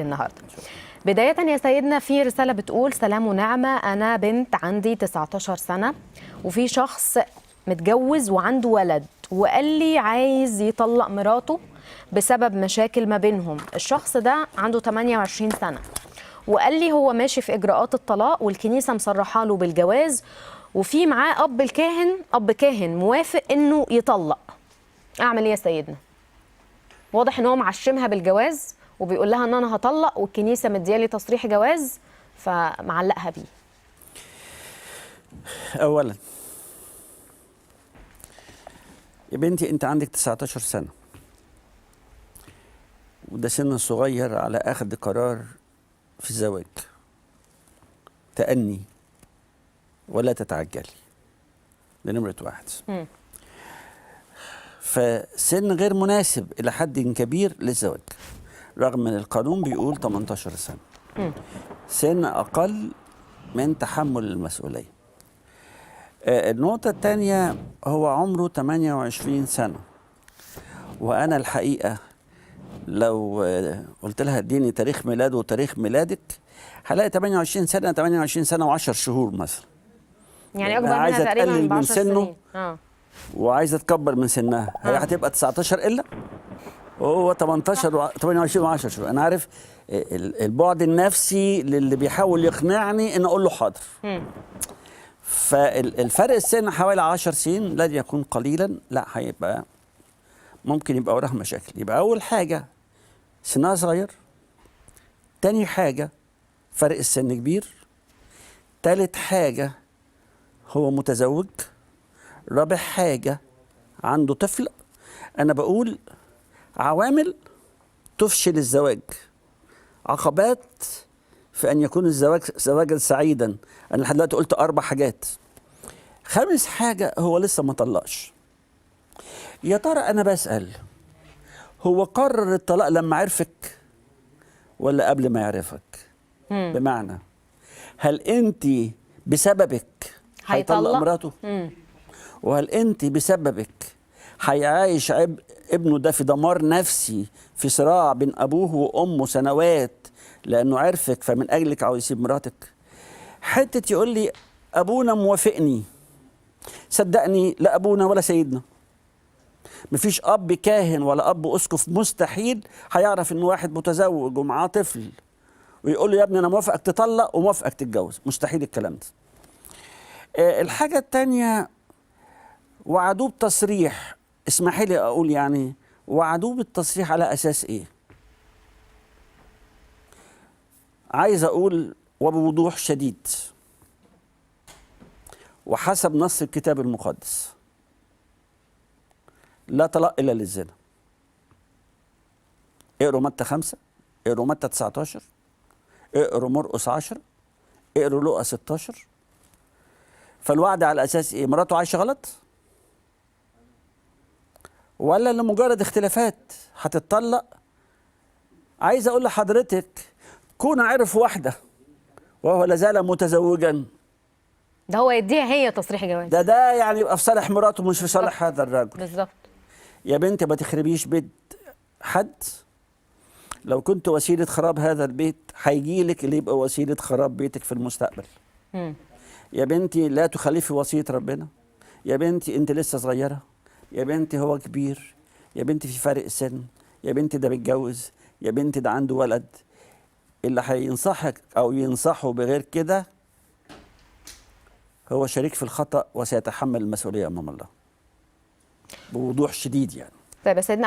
النهارده. بداية يا سيدنا، في رسالة بتقول: سلام ونعمة، أنا بنت عندي 19 سنة وفي شخص متجوز وعنده ولد، وقال لي عايز يطلق مراته بسبب مشاكل ما بينهم. الشخص ده عنده 28 سنة وقال لي هو ماشي في إجراءات الطلاق والكنيسة مصرحة له بالجواز، وفي معاه أب كاهن موافق إنه يطلق. أعمل إيه يا سيدنا؟ واضح إن هو معشمها بالجواز وبيقول لها ان انا هطلق، والكنيسه مديالي تصريح جواز فمعلقها بيه. اولا يا بنتي، انت عندك 19 سنه وده سن صغير على اخذ قرار في الزواج. تأني ولا تتعجلي، ده نمرة واحد. فسن غير مناسب الى حد كبير للزواج، رغم ان القانون بيقول 18 سنه. سن اقل من تحمل المسؤوليه. النقطه الثانيه، هو عمره 28 سنه، وانا الحقيقه لو قلت لها اديني تاريخ ميلاده وتاريخ ميلادك هلاقي 28 سنه 28 سنه و10 شهور مثلا. يعني اكبر منها تقريبا ب 10 سنين. وعايزه تكبر من سنها. هي هتبقى 19 الا وهو 18 28 و10 شهور. انا عارف البعد النفسي للي بيحاول يقنعني ان اقول له حاضر. فالفرق السن حوالي 10 سنين لن يكون قليلا، لا هيبقى ممكن يبقى وراها مشاكل. يبقى اول حاجه سنها صغير، تاني حاجه فرق السن كبير، تالت حاجه هو متزوج، رابع حاجه عنده طفل. انا بقول عوامل تفشل الزواج، عقبات في ان يكون الزواج زواجا سعيدا. انا لحد دلوقتي قلت 4 حاجات. خامس حاجه هو لسه ما طلقش. يا ترى انا بسأل، هو قرر الطلاق لما عرفك ولا قبل ما يعرفك؟ بمعنى، هل انت بسببك هيطلق مراته؟ وهل انت بسببك هيعيش ابنه ده في دمار نفسي، في صراع بين ابوه وامه سنوات لانه عرفك فمن اجلك عاوز يسيب مراتك؟ حته يقول لي ابونا موافقني، صدقني لا ابونا ولا سيدنا. مفيش اب كاهن ولا اب اسقف مستحيل هيعرف ان واحد متزوج ومعاه طفل ويقول له يا ابني انا موافقك تطلق وموافقك تتجوز. مستحيل الكلام ده. الحاجه الثانيه، وعدوه بتصريح. اسمحي لي اقول يعني وعدوه بالتصريح على اساس ايه؟ عايز اقول وبوضوح شديد وحسب نص الكتاب المقدس، لا طلاق الا للزنا. اقروا متى 5، اقروا متى 19، اقروا مرقس 10، اقروا لوقا 16. فالوعد على اساس ايه؟ مراته عايشه غلط؟ ولا لمجرد اختلافات هتتطلق؟ عايز اقول لحضرتك، كون عرف واحده وهو لازال متزوجا، ده هو يديها هي تصريح جواز. ده يعني يبقى في صالح مراته مش في صالح هذا الرجل. بالظبط. يا بنتي ما تخربيش بيت حد. لو كنت وسيله خراب هذا البيت هيجي لك اللي يبقى وسيله خراب بيتك في المستقبل. يا بنتي لا تخالفي وصيه ربنا. يا بنتي انت لسه صغيره. يا بنتي هو كبير. يا بنتي في فرق سن. يا بنتي ده بيتجوز. يا بنتي ده عنده ولد. اللي هينصحك او ينصحه بغير كده هو شريك في الخطأ وسيتحمل المسؤوليه امام الله. بوضوح شديد يعني. طيب يا سيدنا،